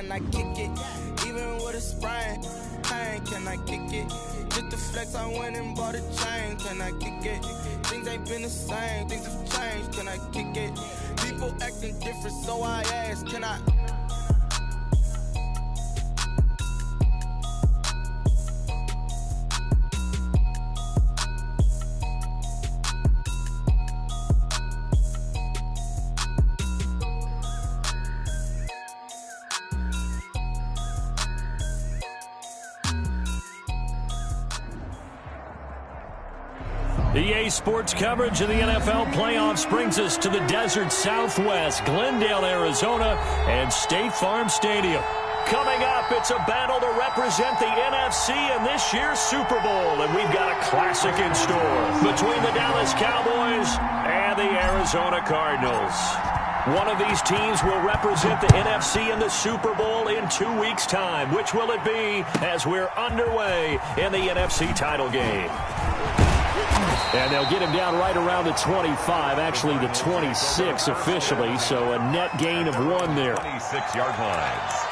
can I kick it? Even with a sprain, pain, can I kick it? Just to flex, I went and bought a chain, can I kick it? Things ain't been the same, things have changed, can I kick it? People acting different, so I ask, can I? EA Sports coverage of the NFL playoffs brings us to the desert Southwest, Glendale, Arizona, and State Farm Stadium. Coming up, it's a battle to represent the NFC in this year's Super Bowl, and we've got a classic in store between the Dallas Cowboys and the Arizona Cardinals. One of these teams will represent the NFC in the Super Bowl in 2 weeks' time. Which will it be as we're underway in the NFC title game? And they'll get him down right around the 25, actually the 26 officially, so a net gain of 1 there. 26-yard lines.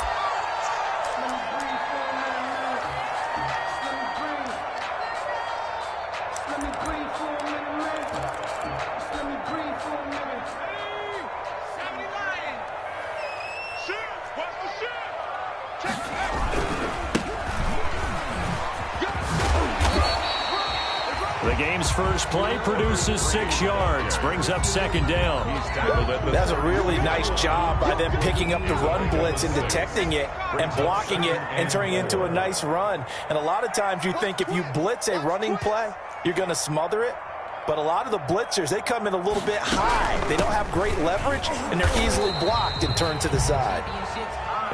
The game's first play produces 6 yards, brings up second down. That's a really nice job by them picking up the run blitz and detecting it and blocking it and turning it into a nice run. And a lot of times you think if you blitz a running play, you're going to smother it. But a lot of the blitzers, they come in a little bit high. They don't have great leverage, and they're easily blocked and turned to the side.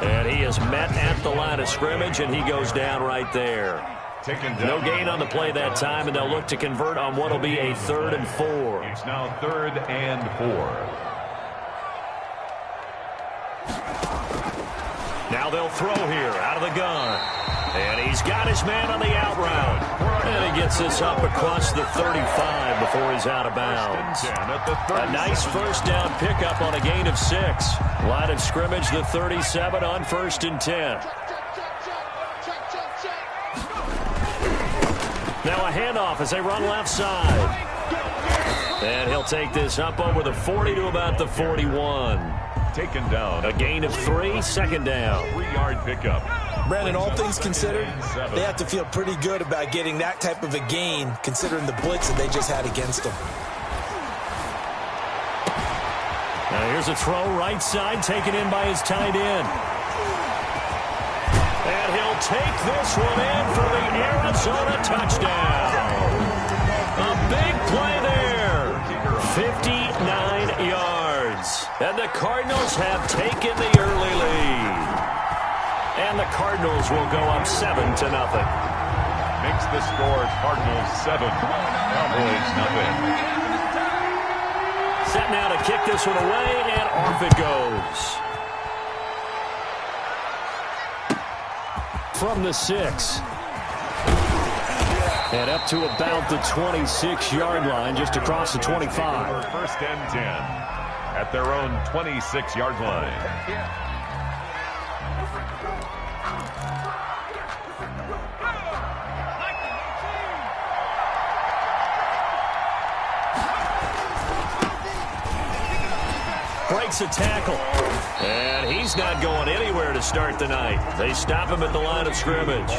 And he is met at the line of scrimmage, and he goes down right there. No gain on the play that time, and they'll look to convert on what will be a 3rd and 4. It's now 3rd and 4. Now they'll throw here out of the gun. And he's got his man on the out route. And he gets this up across the 35 before he's out of bounds. A nice first down pickup on a gain of 6. Line of scrimmage, the 37 on 1st and 10. Now a handoff as they run left side. And he'll take this up over the 40 to about the 41. Taken down. A gain of 3, 2nd down. 3-yard pickup. Brandon, all things considered, they have to feel pretty good about getting that type of a gain, considering the blitz that they just had against them. Now here's a throw right side, taken in by his tight end. And he'll take this one in for the Arizona touchdown. A big play there. 59 yards. And the Cardinals have taken the early lead. And the Cardinals will go up 7-0. Makes the score Cardinals 7, Cowboys nothing. Set now to kick this one away, and off it goes. From the 6. And up to about the 26-yard line, just across the 25. 1st and 10 at their own 26-yard line. Breaks a tackle. And he's not going anywhere to start the night. They stop him at the line of scrimmage.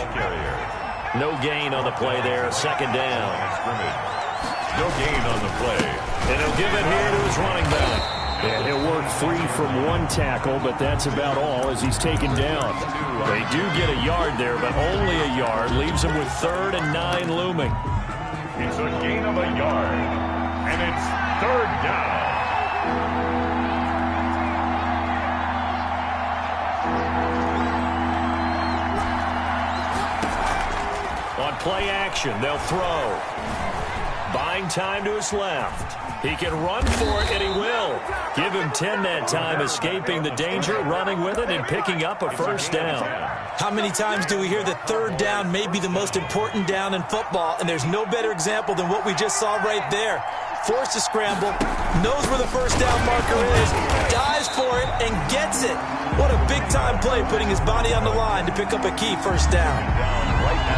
No gain on the play there. 2nd down. No gain on the play. And he'll give it here to his running back. And he'll work free from 1 tackle, but that's about all as he's taken down. They do get a yard there, but only a yard. Leaves him with 3rd and 9 looming. It's a gain of a yard. And it's 3rd down. On play action, they'll throw. Buying time to his left. He can run for it, and he will. Give him 10 that time, escaping the danger, running with it, and picking up a 1st down. How many times do we hear that 3rd down may be the most important down in football, and there's no better example than what we just saw right there. forced to scramble, knows where the first down marker is, dives for it, and gets it. What a big-time play, putting his body on the line to pick up a key first down.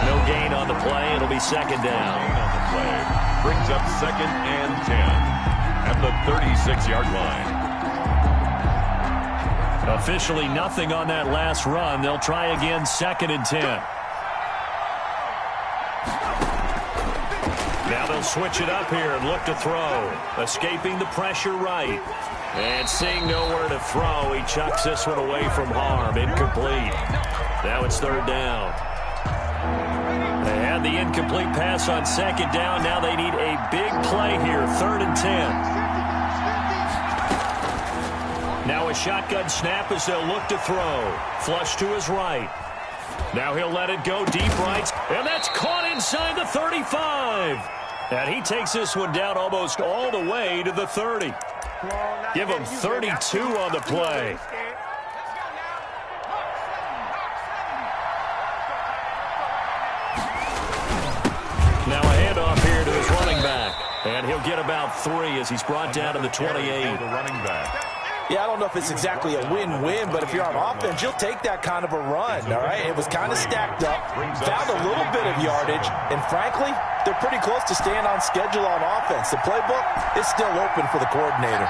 No gain on the play. It'll be second down. On the play. Brings up 2nd and 10 at the 36-yard line. Officially nothing on that last run. They'll try again, 2nd and 10. Now they'll switch it up here and look to throw. Escaping the pressure right. And seeing nowhere to throw, he chucks this one away from harm. Incomplete. Now it's 3rd down. They had the incomplete pass on 2nd down. Now they need a big play here, 3rd and 10. Now a shotgun snap as they'll look to throw. Flush to his right. Now he'll let it go deep right. And that's caught inside the 35. And he takes this one down almost all the way to the 30. Give him 32 on the play. Now a handoff here to his running back. And he'll get about 3 as he's brought down to the 28. The running back. Yeah, I don't know if it's exactly a win-win, but if you're on offense, you'll take that kind of a run, all right? It was kind of stacked up, found a little bit of yardage, and frankly, they're pretty close to staying on schedule on offense. The playbook is still open for the coordinator.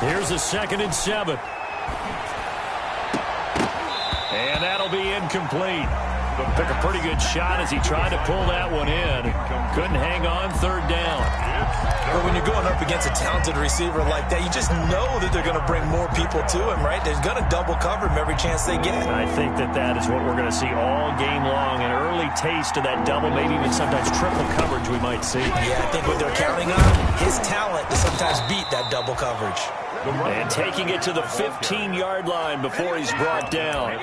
Here's a 2nd and 7. And that'll be incomplete. Took a pretty good shot as he tried to pull that one in. Couldn't hang on, 3rd down. But when you're going up against a talented receiver like that, you just know that they're going to bring more people to him, right? They're going to double cover him every chance they get. I think that is what we're going to see all game long. An early taste of that double, maybe even sometimes triple coverage we might see. Yeah, I think what they're counting on, his talent to sometimes beat that double coverage. And taking it to the 15-yard line before he's brought down.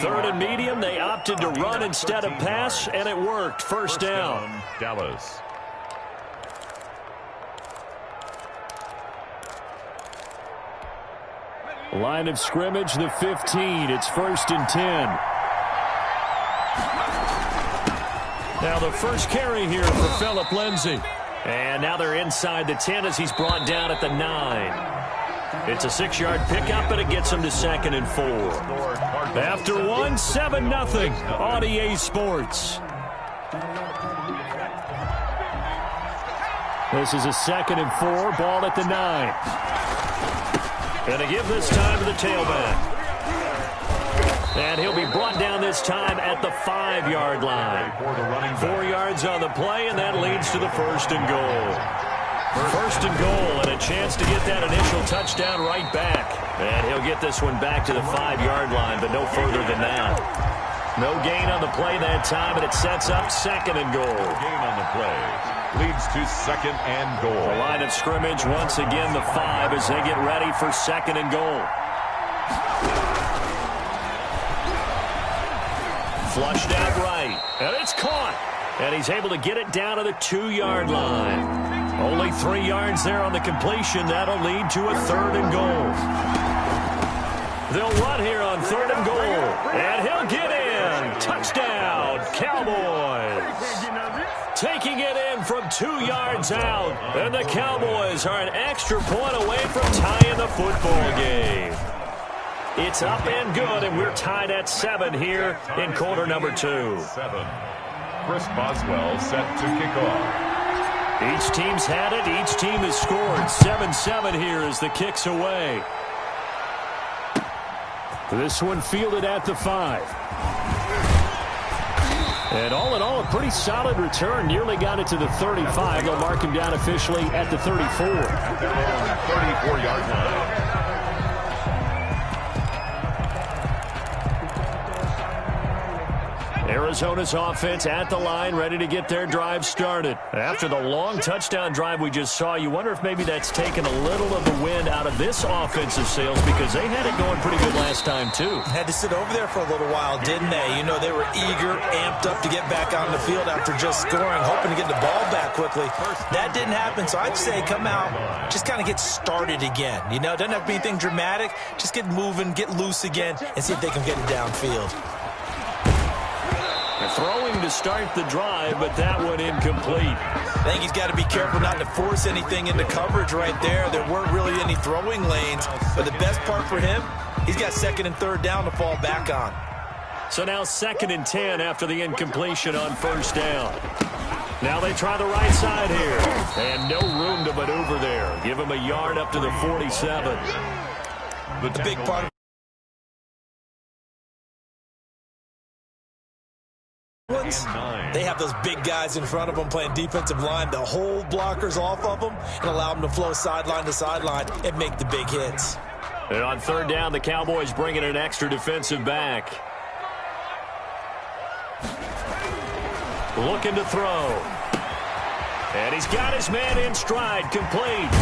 3rd and medium, they opted to run instead of pass, and it worked. First down. Dallas. Line of scrimmage, the 15. It's 1st and 10. Now the first carry here for Phillip Lindsay. And now they're inside the 10 as he's brought down at the 9. It's a 6-yard pickup, and it gets him to 2nd and 4. After 1, 7-0 on EA Sports. This is a 2nd and 4, ball at the 9. Going to give this time to the tailback. And he'll be brought down this time at the 5-yard line. 4 yards on the play, and that leads to the 1st and goal. 1st and goal, and a chance to get that initial touchdown right back. And he'll get this one back to the 5-yard line, but no further than that. No gain on the play that time, and it sets up 2nd and goal. Gain on the play leads to 2nd and goal. The line of scrimmage, once again the 5 as they get ready for 2nd and goal. Flushed out right, and it's caught. And he's able to get it down to the 2-yard line. Only 3 yards there on the completion. That'll lead to a 3rd and goal. They'll run here on 3rd and goal. And he'll get in. Touchdown, Cowboys. Taking it in from 2 yards out. And the Cowboys are an extra point away from tying the football game. It's up and good, and we're tied at 7 here in quarter number 2. 7. Chris Boswell set to kick off. Each team's had it. Each team has scored. 7-7 here as the kick's away. This one fielded at the 5. And all in all, a pretty solid return. Nearly got it to the 35. They'll mark him down officially at the 34. At their own 34-yard line. Arizona's offense at the line, ready to get their drive started. After the long touchdown drive we just saw, you wonder if maybe that's taken a little of the wind out of this offensive sails, because they had it going pretty good last time, too. Had to sit over there for a little while, didn't they? You know, they were eager, amped up to get back on the field after just scoring, hoping to get the ball back quickly. That didn't happen, so I'd say come out, just kind of get started again. You know, it doesn't have to be anything dramatic. Just get moving, get loose again, and see if they can get it downfield. throwing to start the drive, but that one incomplete. I think he's got to be careful not to force anything into coverage right there. There weren't really any throwing lanes, but the best part for him, he's got second and third down to fall back on. So now 2nd and 10 after the incompletion on first down. Now they try the right side here, and no room to maneuver there. Give him a yard up to the 47. The big part of they have those big guys in front of them playing defensive line to hold blockers off of them and allow them to flow sideline to sideline and make the big hits. And on third down, the Cowboys bring in an extra defensive back. Looking to throw. And he's got his man in stride, complete.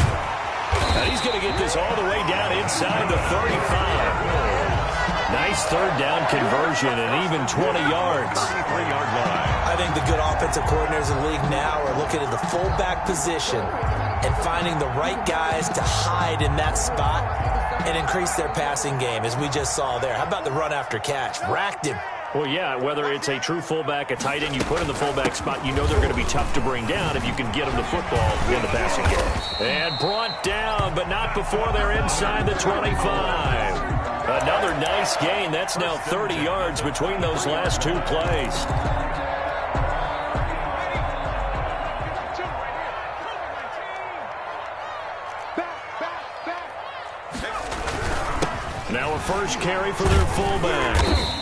And he's going to get this all the way down inside the 35. Nice third down conversion and even 20 yards. I think the good offensive coordinators in the league now are looking at the fullback position and finding the right guys to hide in that spot and increase their passing game, as we just saw there. How about the run after catch? Racked him. Well, yeah, whether it's a true fullback, a tight end you put in the fullback spot, you know they're going to be tough to bring down if you can get them the football in the passing game. And brought down, but not before they're inside the 25. Another nice gain. That's now 30 yards between those last two plays. Now a first carry for their fullback.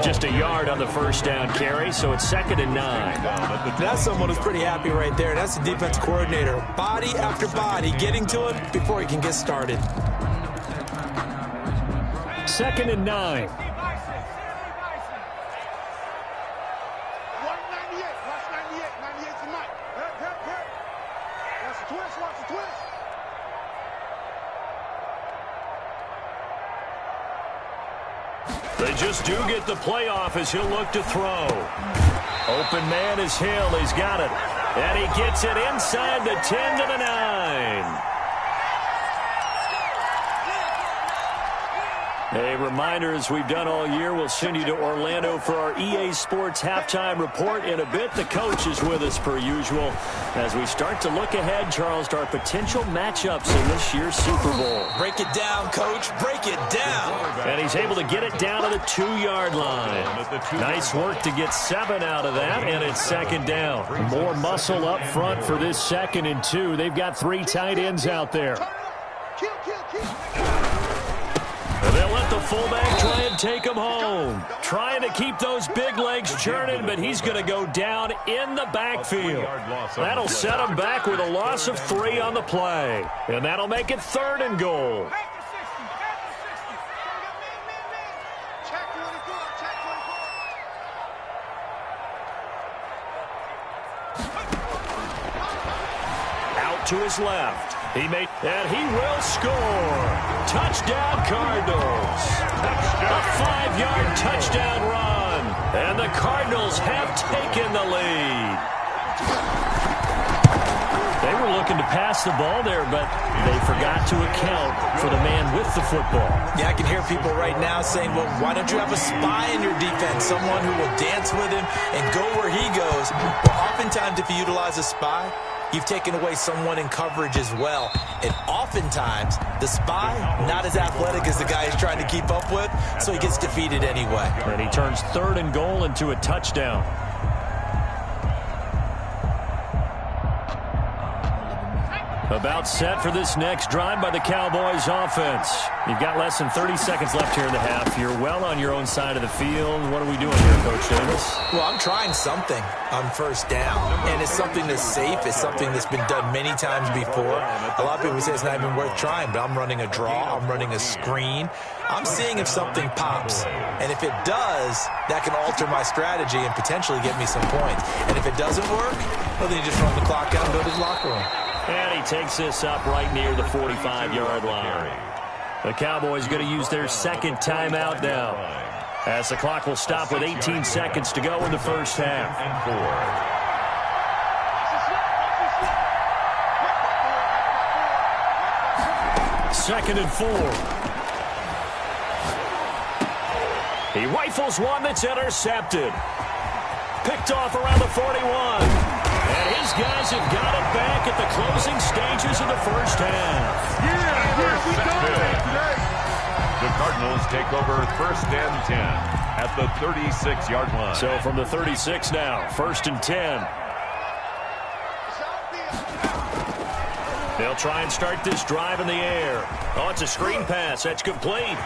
Just a yard on the first down carry, so it's 2nd and 9. That's someone who's pretty happy right there. That's the defense coordinator. Body after body, getting to him before he can get started. 2nd and 9. They just do get the playoff as he'll look to throw. Open man is Hill. He's got it. And he gets it inside the 10 to the 9. A reminder, as we've done all year, we'll send you to Orlando for our EA Sports Halftime Report in a bit. The coach is with us per usual as we start to look ahead, Charles, to our potential matchups in this year's Super Bowl. Break it down, Coach. Break it down. And he's able to get it down to the 2-yard line. Nice work to get 7 out of that, and it's 2nd down. More muscle up front for this 2nd and 2. They've got 3 tight ends out there. And they'll let the fullback try and take him home. Trying to keep those big legs churning, but he's going to go down in the backfield. That'll set him back with a loss of 3 on the play. And that'll make it 3rd and goal. Out to his left. And he will score. Touchdown, Cardinals. A 5-yard touchdown run. And the Cardinals have taken the lead. They were looking to pass the ball there, but they forgot to account for the man with the football. Yeah, I can hear people right now saying, well, why don't you have a spy in your defense, someone who will dance with him and go where he goes? Well, oftentimes if you utilize a spy, you've taken away someone in coverage as well. And oftentimes, the spy, not as athletic as the guy he's trying to keep up with, so he gets defeated anyway. And he turns 3rd and goal into a touchdown. About set for this next drive by the Cowboys offense. You've got less than 30 seconds left here in the half. You're well on your own side of the field. What are we doing here, Coach Davis? Well, I'm trying something on first down, and it's something that's safe. It's something that's been done many times before. A lot of people say it's not even worth trying, but I'm running a draw. I'm running a screen. I'm seeing if something pops, and if it does, that can alter my strategy and potentially get me some points. And if it doesn't work, well, then you just run the clock out and go to the locker room. And he takes this up right near the 45-yard line. The Cowboys going to use their 2nd timeout now, as the clock will stop with 18 seconds to go in the first half. 2nd and 4. He rifles one that's intercepted. Picked off around the 41. And his guys have got it back at the closing stages of the first half. We dominate today. The Cardinals take over 1st and 10 at the 36-yard line. So from the 36 now, 1st and 10. They'll try and start this drive in the air. Oh, it's a screen pass. That's complete.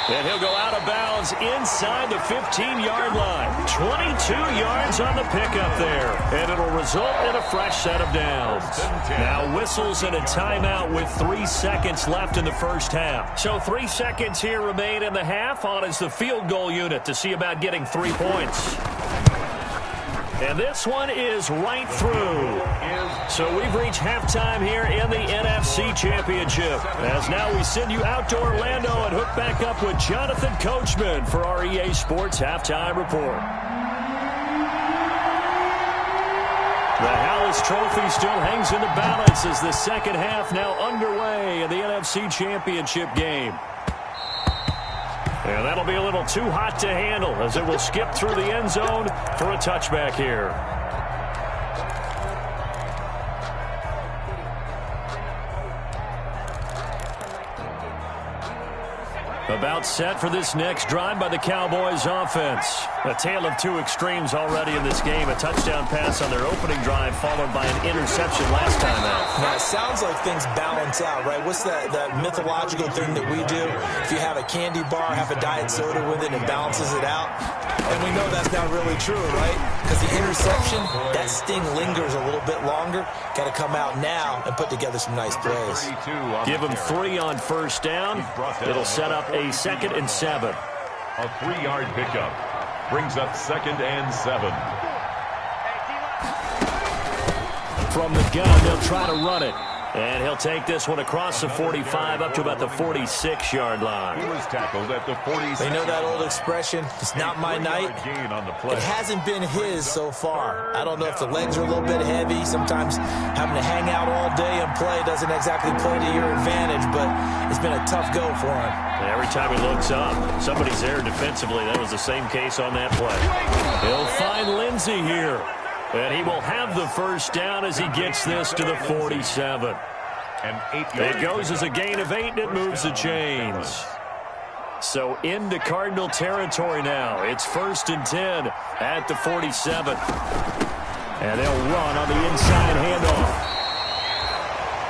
And he'll go out of bounds inside the 15-yard line. 22 yards on the pickup there. And it'll result in a fresh set of downs. Now whistles and a timeout with 3 seconds left in the first half. So 3 seconds here remain in the half. On is the field goal unit to see about getting 3 points. And this one is right through. So we've reached halftime here in the NFC Championship. As now we send you out to Orlando and hook back up with Jonathan Coachman for our EA Sports Halftime Report. The Hallis Trophy still hangs in the balance as the second half now underway in the NFC Championship game. And that'll be a little too hot to handle as it will skip through the end zone for a touchback here. About set for this next drive by the Cowboys offense. A tale of two extremes already in this game. A touchdown pass on their opening drive followed by an interception last time out. Now, it sounds like things balance out, right? What's that mythological thing that we do? If you have a candy bar, have a diet soda with it, it balances it out. And we know that's not really true, right? Because the interception, that sting lingers a little bit longer. Got to come out now and put together some nice plays. Give them 3 on first down. It'll set up a 2nd and 7. A 3-yard pickup brings up 2nd and 7. From the gun, they'll try to run it. And he'll take this one across the 45 up to about the 46-yard line. He was tackled at the 46. They know that old expression, it's not my night. It hasn't been his so far. I don't know if the legs are a little bit heavy. Sometimes having to hang out all day and play doesn't exactly play to your advantage, but it's been a tough go for him. And every time he looks up, somebody's there defensively. That was the same case on that play. He'll find Lindsey here. And he will have the first down as he gets this to the 47. It goes as a gain of 8, and it moves the chains. So into Cardinal territory now. It's 1st and 10 at the 47. And they'll run on the inside handoff.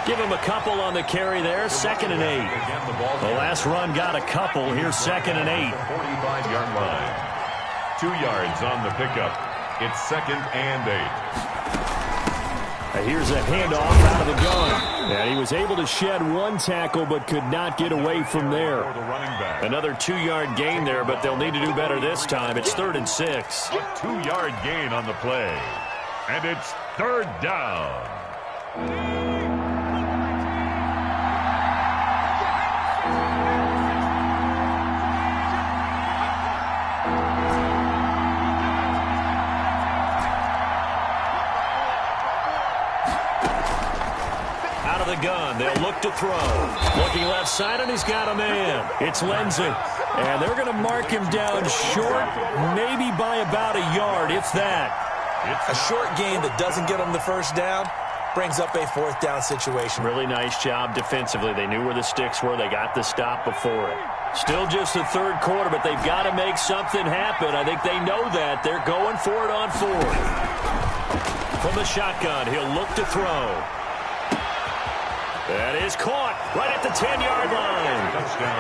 Give him a couple on the carry there. 2nd and 8. The last run got a couple. Here's 2nd and 8. 45-yard line. 2 yards on the pickup. It's 2nd and 8. Here's a handoff out of the gun. And he was able to shed 1 tackle but could not get away from there. Another 2-yard gain there, but they'll need to do better this time. It's 3rd and 6. A 2-yard gain on the play. And it's 3rd down. The gun. They'll look to throw. Looking left side, and he's got a man. It's Lindsey. And they're going to mark him down short, maybe by about a yard, if that. A short gain that doesn't get him the first down brings up a 4th down situation. Really nice job defensively. They knew where the sticks were. They got the stop before it. Still just the 3rd quarter, but they've got to make something happen. I think they know that. They're going for it on 4th. From the shotgun, he'll look to throw. That is caught right at the 10-yard line.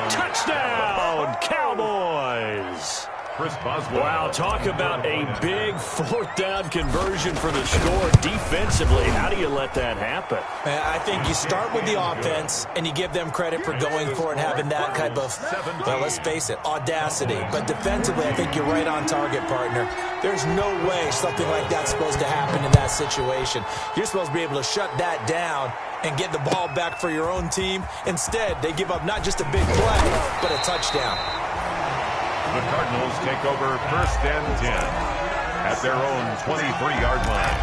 Touchdown, Cowboys. Chris Boswell. Wow, talk about a big 4th down conversion for the score defensively. How do you let that happen? I think you start with the offense, and you give them credit for going for it and having that type of, well, let's face it, audacity. But defensively, I think you're right on target, partner. There's no way something like that's supposed to happen in that situation. You're supposed to be able to shut that down and get the ball back for your own team. Instead, they give up not just a big play, but a touchdown. The Cardinals take over 1st and 10 at their own 23-yard line.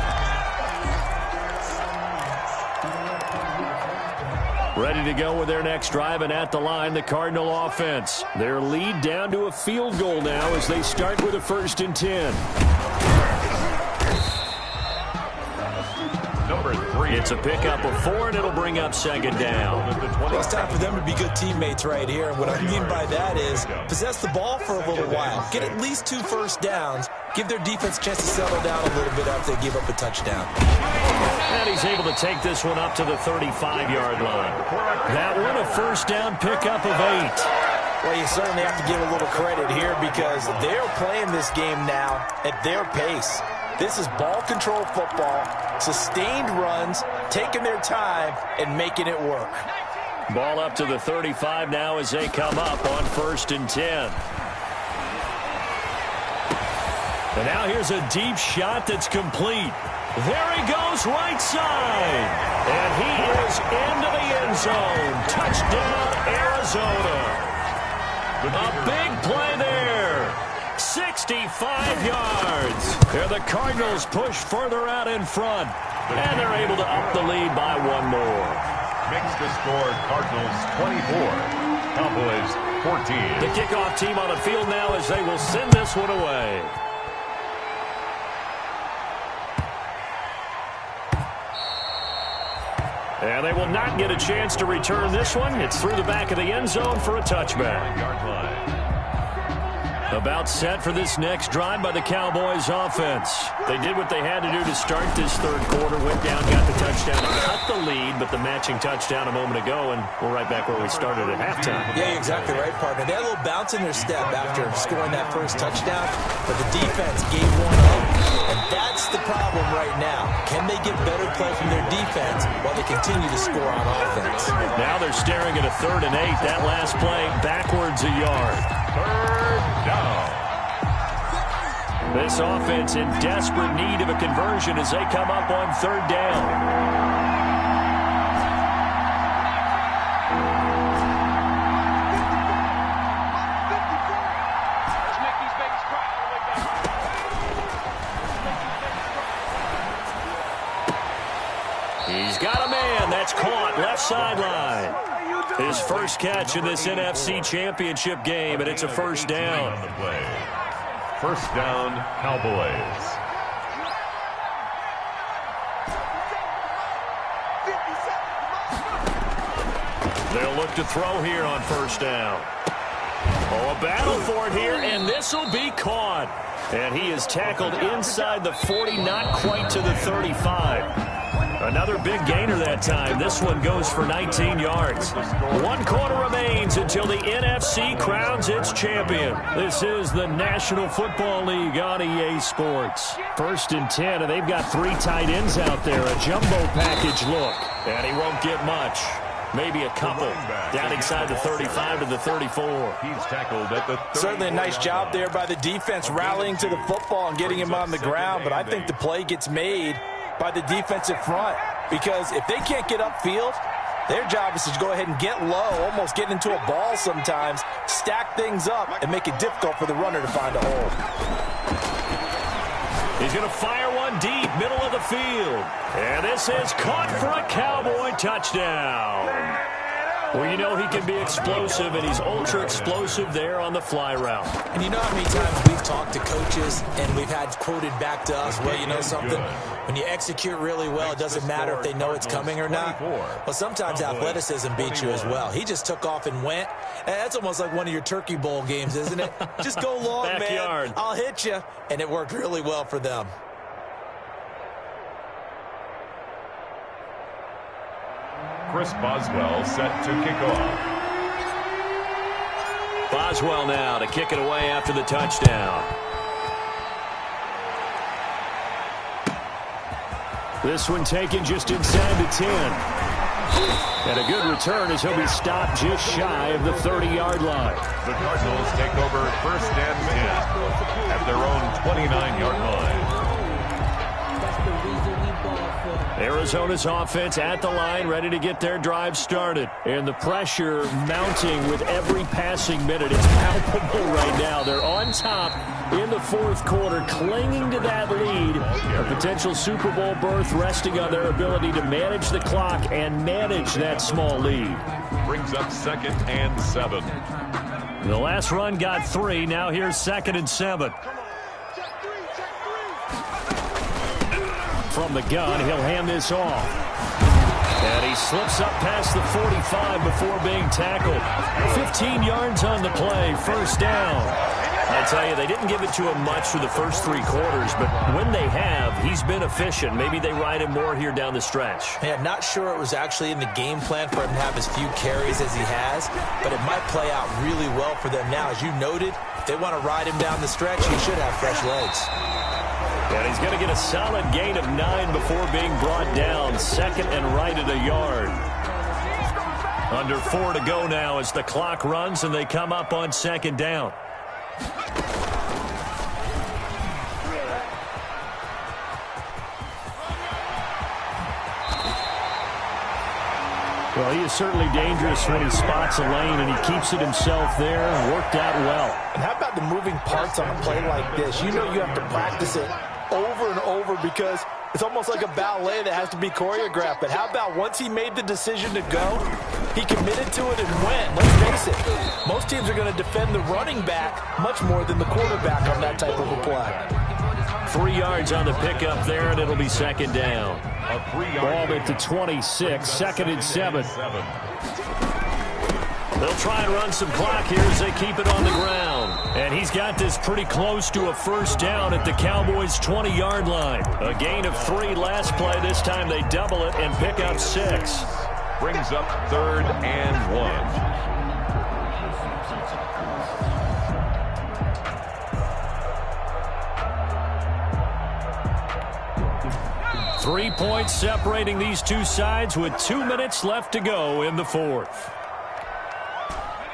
Ready to go with their next drive, and at the line, the Cardinal offense. Their lead down to a field goal now as they start with a 1st and 10. Number 3. It's a pickup of 4, and it'll bring up 2nd down. Well, it's time for them to be good teammates right here. And what I mean by that is possess the ball for a little while. Get at least 2 first downs. Give their defense a chance to settle down a little bit after they give up a touchdown. And he's able to take this one up to the 35-yard line. That one a 1st down pickup of 8. Well, you certainly have to give a little credit here because they're playing this game now at their pace. This is ball control football, sustained runs, taking their time, and making it work. Ball up to the 35 now as they come up on 1st and 10. And now here's a deep shot that's complete. There he goes, right side. And he is into the end zone. Touchdown, Arizona. A big play there. 65 yards. And the Cardinals push further out in front. And they're able to up the lead by 1 more. Makes the score Cardinals 24, Cowboys 14. The kickoff team on the field now as they will send this one away. And they will not get a chance to return this one. It's through the back of the end zone for a touchback. About set for this next drive by the Cowboys offense. They did what they had to do to start this 3rd quarter. Went down, got the touchdown, and cut the lead, but the matching touchdown a moment ago, and we're right back where we started at halftime. Yeah, you're exactly right, partner. They had a little bounce in their step after scoring that 1st touchdown, but the defense gave one up, and that's the problem right now. Can they get better play from their defense while they continue to score on offense? Now they're staring at a 3rd and 8. That last play backwards a yard. 3rd down. This offense in desperate need of a conversion as they come up on 3rd down. He's got a man. That's caught left sideline. His first catch in this NFC Championship game, and it's a 1st down. 1st down, Cowboys. They'll look to throw here on 1st down. Oh, a battle for it here, and this will be caught. And he is tackled inside the 40, not quite to the 35. Another big gainer that time. This one goes for 19 yards. 1 quarter remains until the NFC crowns its champion. This is the National Football League on EA Sports. 1st and 10, and they've got 3 tight ends out there. A jumbo package look. And he won't get much. Maybe a couple. Down inside the 35 to the 34. He's tackled at the 34. Certainly a nice job there by the defense rallying to the football and getting him on the ground, but I think the play gets made by the defensive front, because if they can't get upfield, their job is to go ahead and get low, almost get into a ball sometimes, stack things up, and make it difficult for the runner to find a hole. He's going to fire one deep, middle of the field. And this is caught for a Cowboy touchdown. Well, you know he can be explosive, and he's ultra-explosive there on the fly route. And you know how many times we've talked to coaches, and we've had quoted back to us, well, you know something? When you execute really well, it doesn't matter if they know it's coming or not. Well, sometimes athleticism beats you as well. He just took off and went. And that's almost like one of your Turkey Bowl games, isn't it? Just go long, Backyard. man. I'll hit you. And it worked really well for them. Chris Boswell set to kick off. Boswell now to kick it away after the touchdown. This one taken just inside the 10. And a good return as he'll be stopped just shy of the 30-yard line. The Cardinals take over 1st and 10 at their own 29-yard line. Arizona's offense at the line, ready to get their drive started. And the pressure mounting with every passing minute. It's palpable right now. They're on top in the fourth quarter, clinging to that lead. A potential Super Bowl berth resting on their ability to manage the clock and manage that small lead. Brings up 2nd and 7. The last run got 3. Now here's 2nd and 7. From the gun, he'll hand this off. And he slips up past the 45 before being tackled. 15 yards on the play, first down. I tell you, they didn't give it to him much for the first 3 quarters, but when they have, he's been efficient. Maybe they ride him more here down the stretch. Yeah, not sure it was actually in the game plan for him to have as few carries as he has, but it might play out really well for them now. As you noted, if they want to ride him down the stretch, he should have fresh legs. And he's going to get a solid gain of 9 before being brought down. 2nd and right at a yard. Under 4 to go now as the clock runs and they come up on 2nd down. Well, he is certainly dangerous when he spots a lane, and he keeps it himself there. Worked out well. And how about the moving parts on a play like this? You know you have to practice it over and over because it's almost like a ballet that has to be choreographed. But how about once he made the decision to go, he committed to it and went. Let's face it, most teams are going to defend the running back much more than the quarterback on that type of a play. 3 yards on the pickup there, and it'll be 2nd down. A 3-yard Ball at the 26, 2nd and 7. They'll try and run some clock here as they keep it on the ground. And he's got this pretty close to a first down at the Cowboys' 20-yard line. A gain of 3 last play. This time they double it and pick up 6. brings up 3rd and 1. 3 points separating these two sides with 2 minutes left to go in the fourth.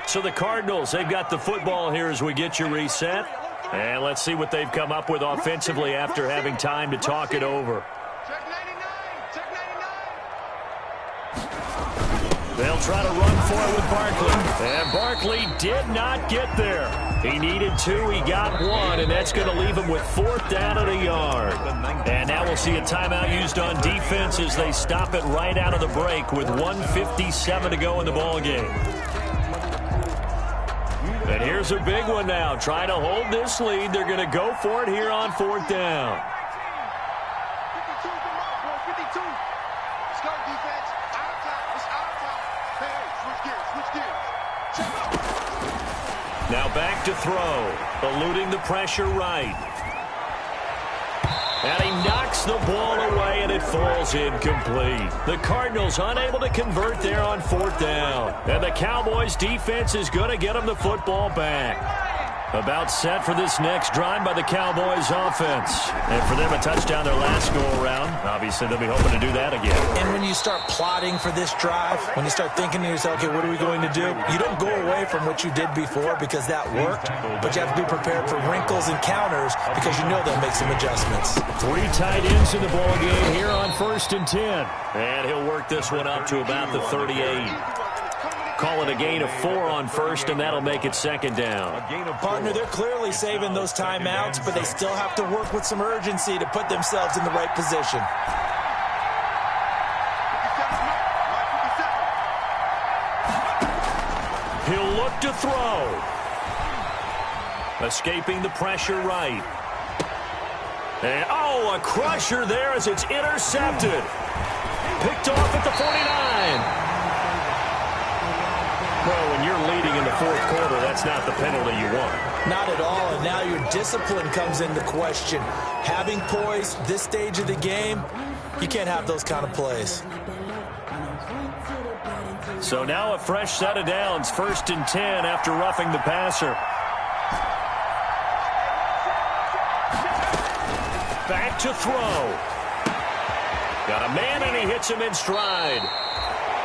So the Cardinals, they've got the football here as we get you reset. And let's see what they've come up with offensively after having time to talk it over. They'll try to run for it with Barkley. And Barkley did not get there. He needed 2, he got 1, and that's going to leave him with 4th down at a yard. And now we'll see a timeout used on defense as they stop it right out of the break with 1:57 to go in the ballgame. And here's a big one now. Trying to hold this lead. They're going to go for it here on 4th down. Now back to throw, eluding the pressure right. And he knocks the ball away, and it falls incomplete. The Cardinals unable to convert there on 4th down. And the Cowboys defense is going to get them the football back. About set for this next drive by the Cowboys offense. And for them, a touchdown their last go-around. Obviously, they'll be hoping to do that again. And when you start plotting for this drive, when you start thinking to yourself, okay, what are we going to do? You don't go away from what you did before because that worked, but you have to be prepared for wrinkles and counters because you know they'll make some adjustments. 3 tight ends in the ballgame here on 1st and 10. And he'll work this one up to about the 38. Call it a gain of 4 on 1st, and that'll make it 2nd down. Partner, they're clearly saving those timeouts, but they still have to work with some urgency to put themselves in the right position. He'll look to throw. Escaping the pressure right. And, oh, a crusher there as it's intercepted. Picked off at the 49. Well, when you're leading in the 4th quarter, that's not the penalty you want. Not at all, and now your discipline comes into question. Having poise this stage of the game, you can't have those kind of plays. So now a fresh set of downs, 1st and 10 after roughing the passer. Back to throw. Got a man, and he hits him in stride.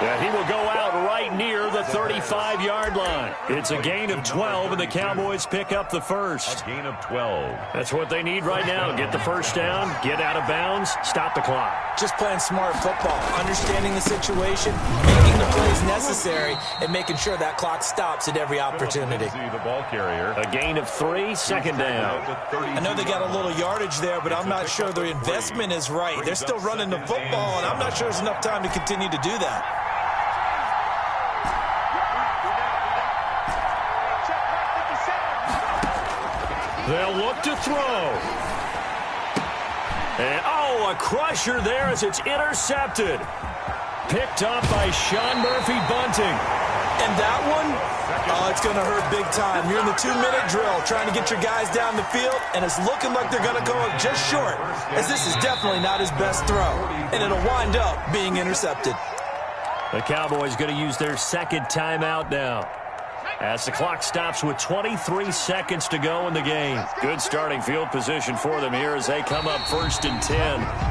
Yeah, he will go out right near the 35-yard line. It's a gain of 12, and the Cowboys pick up the first. A gain of 12. That's what they need right now. Get the first down, get out of bounds, stop the clock. Just playing smart football, understanding the situation, making the plays necessary, and making sure that clock stops at every opportunity. The ball carrier. A gain of 3, second down. I know they got a little yardage there, but I'm not sure their investment is right. They're still running the football, and I'm not sure there's enough time to continue to do that. They'll look to throw. And, oh, a crusher there as it's intercepted. Picked up by Sean Murphy-Bunting. And that one, oh, it's going to hurt big time. You're in the 2-minute drill trying to get your guys down the field, and it's looking like they're going to go just short, as this is definitely not his best throw, and it'll wind up being intercepted. The Cowboys going to use their second timeout now, as the clock stops with 23 seconds to go in the game. Good starting field position for them here as they come up 1st and 10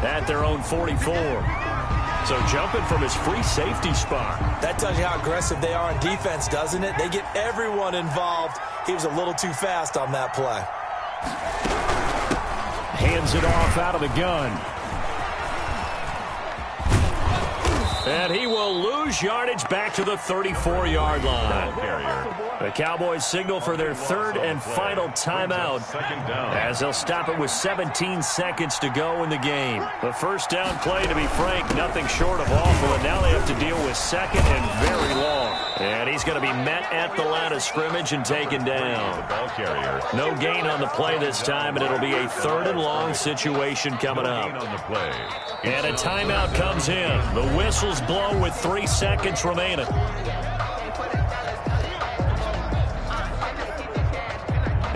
at their own 44. So jumping from his free safety spot. That tells you how aggressive they are on defense, doesn't it? They get everyone involved. He was a little too fast on that play. Hands it off out of the gun. And he will lose yardage back to the 34-yard line. The Cowboys signal for their third and final timeout as they'll stop it with 17 seconds to go in the game. The first down play, to be frank, nothing short of awful, and now they have to deal with second and very long. And he's going to be met at the line of scrimmage and taken down. No gain on the play this time, and it'll be a 3rd and long situation coming up. And a timeout comes in. The whistles blow with 3 seconds remaining.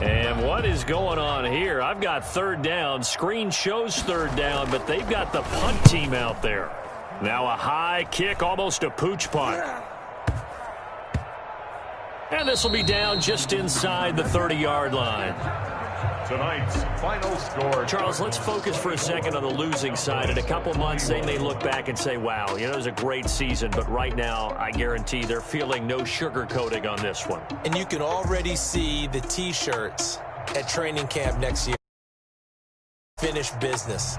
And what is going on here? I've got 3rd down. Screen shows 3rd down, but they've got the punt team out there. Now a high kick, almost a pooch punt. And this will be down just inside the 30-yard line. Tonight's final score. Charles, let's focus for a second on the losing side. In a couple months, they may look back and say, wow, you know, it was a great season. But right now, I guarantee they're feeling no sugarcoating on this one. And you can already see the T-shirts at training camp next year. Finished business.